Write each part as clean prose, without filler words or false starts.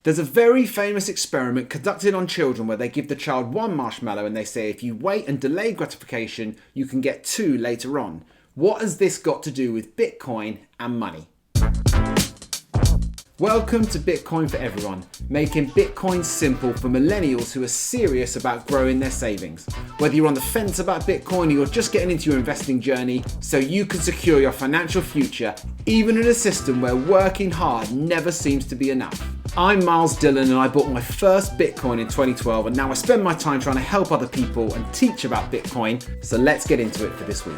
There's a very famous experiment conducted on children where they give the child one marshmallow and they say if you wait and delay gratification, you can get two later on. What has this got to do with Bitcoin and money? Welcome to Bitcoin for Everyone, making Bitcoin simple for millennials who are serious about growing their savings. Whether you're on the fence about Bitcoin or you're just getting into your investing journey so you can secure your financial future, even in a system where working hard never seems to be enough. I'm Myles Dillon and I bought my first Bitcoin in 2012 and now I spend my time trying to help other people and teach about Bitcoin, so let's get into it for this week.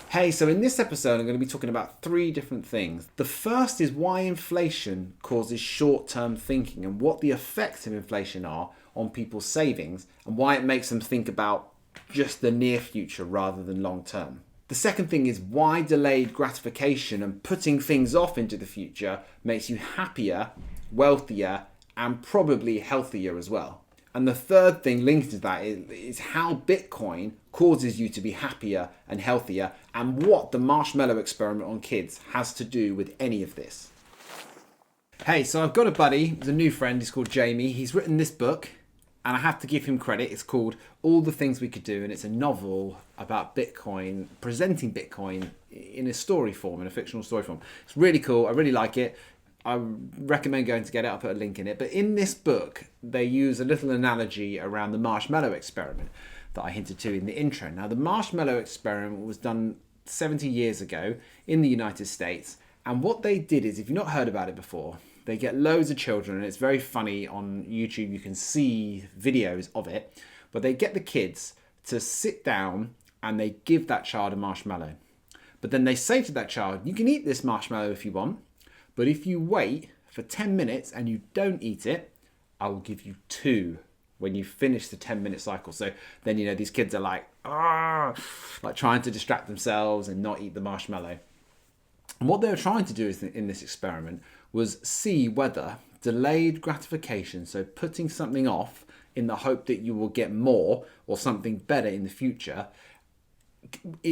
Hey, so in this episode I'm going to be talking about three different things. The first is why inflation causes short-term thinking and what the effects of inflation are on people's savings and why it makes them think about just the near future rather than long-term. The second thing is why delayed gratification and putting things off into the future makes you happier, wealthier, and probably healthier as well. And the third thing linked to that is how Bitcoin causes you to be happier and healthier and what the marshmallow experiment on kids has to do with any of this. Hey, so I've got a buddy, he's a new friend, he's called Jamie. He's written this book and I have to give him credit. It's called All the Things We Could Do and it's a novel about Bitcoin, presenting Bitcoin in a story form, in a fictional story form. It's really cool, I really like it. I recommend going to get it. I'll put a link in it. But in this book, they use a little analogy around the marshmallow experiment that I hinted to in the intro. Now, the marshmallow experiment was done 70 years ago in the United States. And what they did is, if you've not heard about it before, they get loads of children, and it's very funny on YouTube. You can see videos of it. But they get the kids to sit down and they give that child a marshmallow. But then they say to that child, you can eat this marshmallow if you want. But if you wait for 10 minutes and you don't eat it, I will give you two when you finish the 10-minute cycle. So then, these kids are like trying to distract themselves and not eat the marshmallow. And what they were trying to do in this experiment was see whether delayed gratification, so putting something off in the hope that you will get more or something better in the future,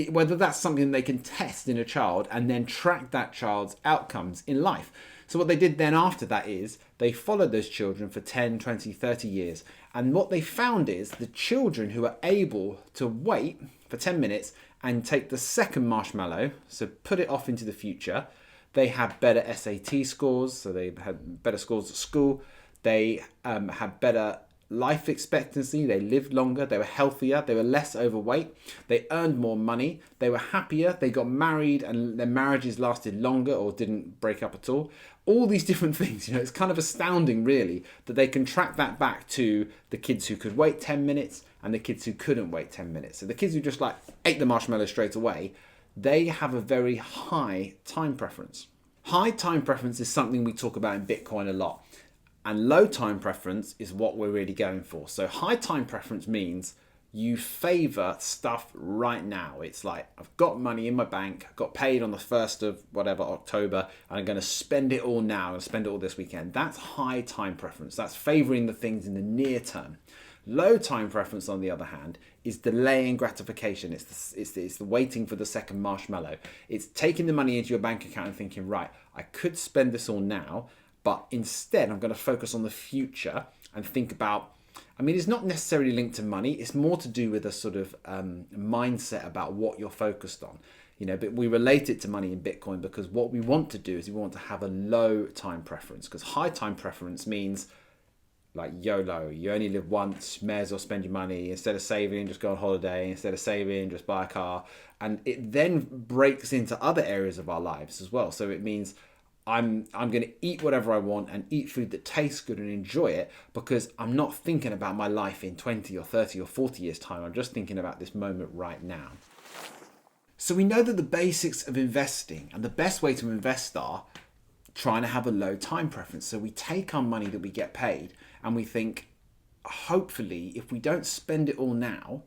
whether that's something they can test in a child and then track that child's outcomes in life. So what they did then after that is they followed those children for 10, 20, 30 years. And what they found is the children who are able to wait for 10 minutes and take the second marshmallow, so put it off into the future, they had better SAT scores, so they had better scores at school. They had better life expectancy, they lived longer, they were healthier, they were less overweight, they earned more money, they were happier, they got married and their marriages lasted longer or didn't break up at all. All these different things, it's kind of astounding really that they can track that back to the kids who could wait 10 minutes and the kids who couldn't wait 10 minutes. So the kids who just ate the marshmallow straight away, they have a very high time preference. High time preference is something we talk about in Bitcoin a lot. And low time preference is what we're really going for. So high time preference means you favor stuff right now. It's like, I've got money in my bank, I got paid on the 1st of October, and I'm going to spend it all now and spend it all this weekend. That's high time preference. That's favoring the things in the near term. Low time preference, on the other hand, is delaying gratification. It's the waiting for the second marshmallow. It's taking the money into your bank account and thinking, right, I could spend this all now, but instead I'm going to focus on the future and think about, it's not necessarily linked to money. It's more to do with a sort of mindset about what you're focused on. But we relate it to money in Bitcoin because what we want to do is we want to have a low time preference, because high time preference means like YOLO. You only live once, may as well spend your money. Instead of saving, just go on holiday. Instead of saving, just buy a car. And it then breaks into other areas of our lives as well. So it means I'm going to eat whatever I want and eat food that tastes good and enjoy it because I'm not thinking about my life in 20 or 30 or 40 years time. I'm just thinking about this moment right now. So we know that the basics of investing and the best way to invest are trying to have a low time preference. So we take our money that we get paid and we think, hopefully, if we don't spend it all now,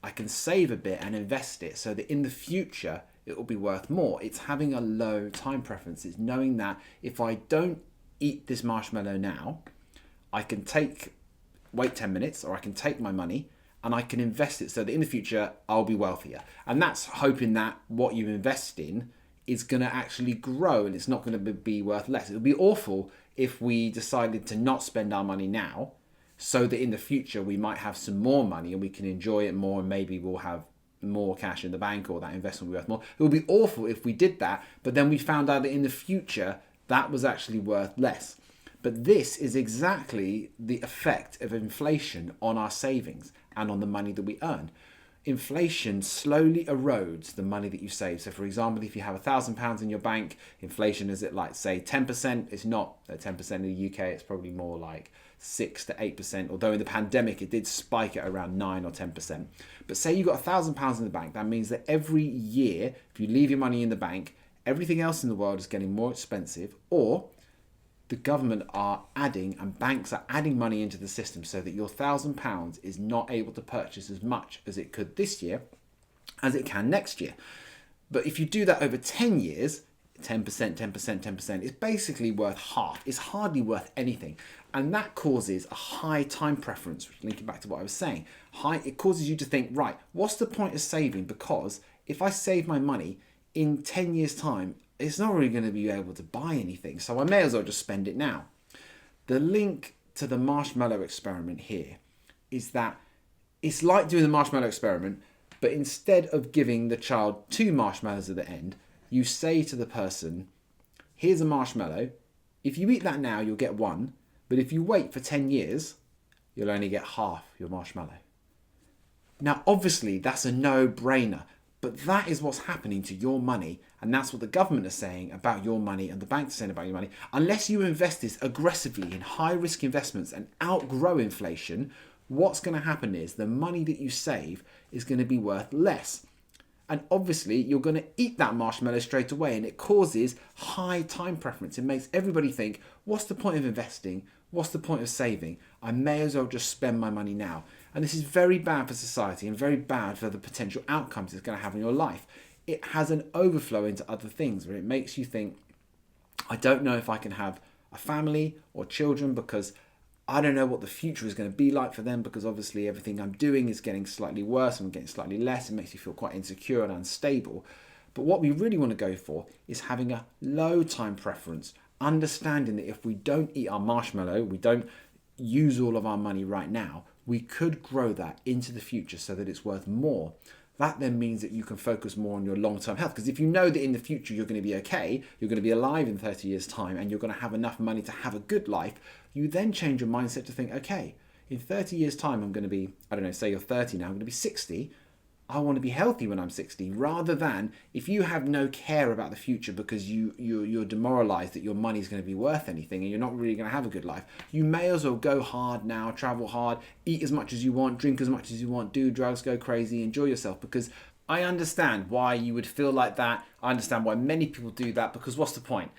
I can save a bit and invest it so that in the future, it will be worth more. It's having a low time preference. It's knowing that if I don't eat this marshmallow now, I can wait 10 minutes or I can take my money and I can invest it so that in the future I'll be wealthier. And that's hoping that what you invest in is going to actually grow and it's not going to be worth less. It would be awful if we decided to not spend our money now so that in the future we might have some more money and we can enjoy it more, and maybe we'll have more cash in the bank or that investment will be worth more. It would be awful if we did that, but then we found out that in the future that was actually worth less. But this is exactly the effect of inflation on our savings and on the money that we earn. Inflation slowly erodes the money that you save. So for example, if you have £1,000 in your bank, inflation is at like say 10%. It's not at 10% in the UK, it's probably more like 6 to 8%, although in the pandemic it did spike at around 9 or 10%. But say you got £1,000 in the bank, that means that every year, if you leave your money in the bank, everything else in the world is getting more expensive, or the government are adding and banks are adding money into the system so that your £1,000 is not able to purchase as much as it could this year as it can next year. But if you do that over 10 years, 10%, 10%, 10%, it's basically worth half. It's hardly worth anything. And that causes a high time preference, which linking back to what I was saying. It causes you to think, right, what's the point of saving? Because if I save my money in 10 years' time, it's not really going to be able to buy anything. So I may as well just spend it now. The link to the marshmallow experiment here is that it's like doing the marshmallow experiment, but instead of giving the child 2 marshmallows at the end, you say to the person, here's a marshmallow. If you eat that now, you'll get 1. But if you wait for 10 years, you'll only get half your marshmallow. Now, obviously, that's a no-brainer. But that is what's happening to your money, and that's what the government is saying about your money and the banks are saying about your money. Unless you invest this aggressively in high-risk investments and outgrow inflation, what's going to happen is the money that you save is going to be worth less. And obviously, you're going to eat that marshmallow straight away, and it causes high time preference. It makes everybody think, what's the point of investing? What's the point of saving? I may as well just spend my money now. And this is very bad for society and very bad for the potential outcomes it's going to have in your life. It has an overflow into other things where it makes you think, I don't know if I can have a family or children because I don't know what the future is going to be like for them, because obviously everything I'm doing is getting slightly worse and I'm getting slightly less. It makes you feel quite insecure and unstable. But what we really want to go for is having a low time preference, understanding that if we don't eat our marshmallow, we don't use all of our money right now, we could grow that into the future so that it's worth more. That then means that you can focus more on your long-term health. Because if you know that in the future you're going to be okay, you're going to be alive in 30 years' time, and you're going to have enough money to have a good life, you then change your mindset to think, okay, in 30 years' time I'm going to be, I don't know, say you're 30 now, I'm going to be 60. I want to be healthy when I'm 60, rather than if you have no care about the future because you're demoralized that your money is going to be worth anything and you're not really going to have a good life, you may as well go hard now, travel hard, eat as much as you want, drink as much as you want, do drugs, go crazy, enjoy yourself. Because I understand why you would feel like that. I understand why many people do that, because what's the point?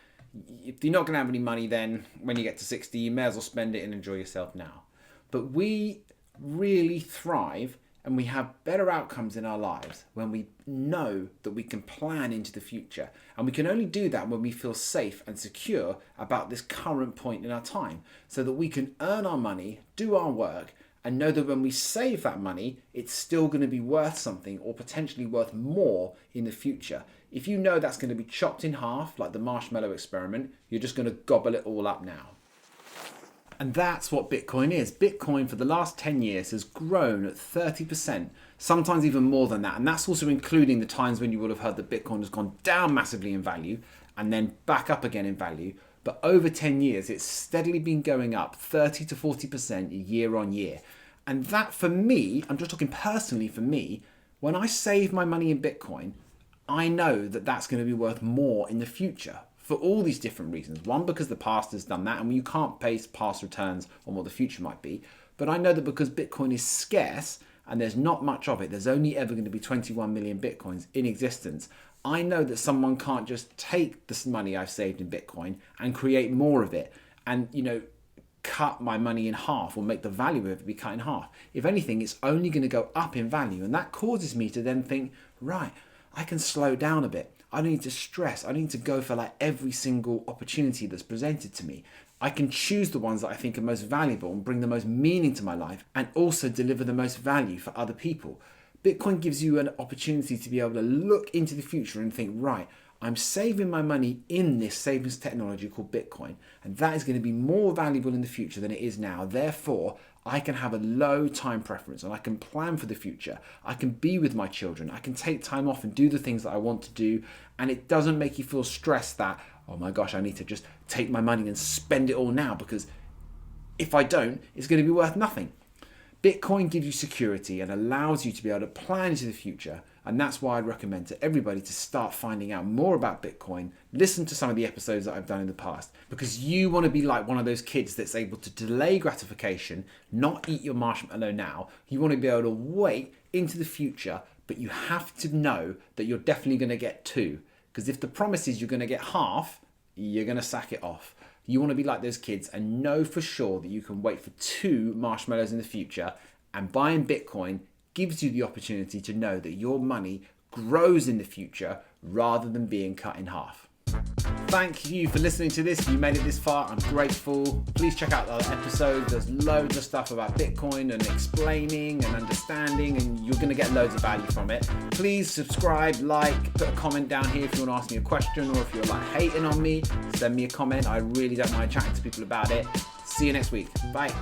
If you're not going to have any money then when you get to 60, you may as well spend it and enjoy yourself now. But we really thrive and we have better outcomes in our lives when we know that we can plan into the future. And we can only do that when we feel safe and secure about this current point in our time, so that we can earn our money, do our work, and know that when we save that money, it's still going to be worth something, or potentially worth more in the future. If you know that's going to be chopped in half, like the marshmallow experiment, you're just going to gobble it all up now. And that's what Bitcoin is. Bitcoin for the last 10 years has grown at 30%, sometimes even more than that. And that's also including the times when you would have heard that Bitcoin has gone down massively in value and then back up again in value. But over 10 years, it's steadily been going up 30 to 40% year on year. And that for me, I'm just talking personally for me, when I save my money in Bitcoin, I know that that's going to be worth more in the future. For all these different reasons. One, because the past has done that and you can't base past returns on what the future might be. But I know that because Bitcoin is scarce and there's not much of it, there's only ever going to be 21 million Bitcoins in existence. I know that someone can't just take this money I've saved in Bitcoin and create more of it and, cut my money in half or make the value of it be cut in half. If anything, it's only going to go up in value. And that causes me to then think, right, I can slow down a bit. I don't need to stress. I don't need to go for like every single opportunity that's presented to me. I can choose the ones that I think are most valuable and bring the most meaning to my life and also deliver the most value for other people. Bitcoin gives you an opportunity to be able to look into the future and think, right, I'm saving my money in this savings technology called Bitcoin, and that is going to be more valuable in the future than it is now. Therefore, I can have a low time preference and I can plan for the future. I can be with my children. I can take time off and do the things that I want to do. And it doesn't make you feel stressed that, oh my gosh, I need to just take my money and spend it all now, because if I don't, it's going to be worth nothing. Bitcoin gives you security and allows you to be able to plan into the future. And that's why I'd recommend to everybody to start finding out more about Bitcoin. Listen to some of the episodes that I've done in the past, because you want to be like one of those kids that's able to delay gratification, not eat your marshmallow now. You want to be able to wait into the future, but you have to know that you're definitely going to get two. Because if the promise is you're going to get half, you're going to sack it off. You want to be like those kids and know for sure that you can wait for 2 marshmallows in the future, and buying Bitcoin gives you the opportunity to know that your money grows in the future rather than being cut in half. Thank you for listening to this. If you made it this far, I'm grateful. Please check out the other episodes. There's loads of stuff about Bitcoin and explaining and understanding, and you're going to get loads of value from it. Please subscribe, like, put a comment down here if you want to ask me a question, or if you're like hating on me, send me a comment. I really don't mind chatting to people about it. See you next week. Bye.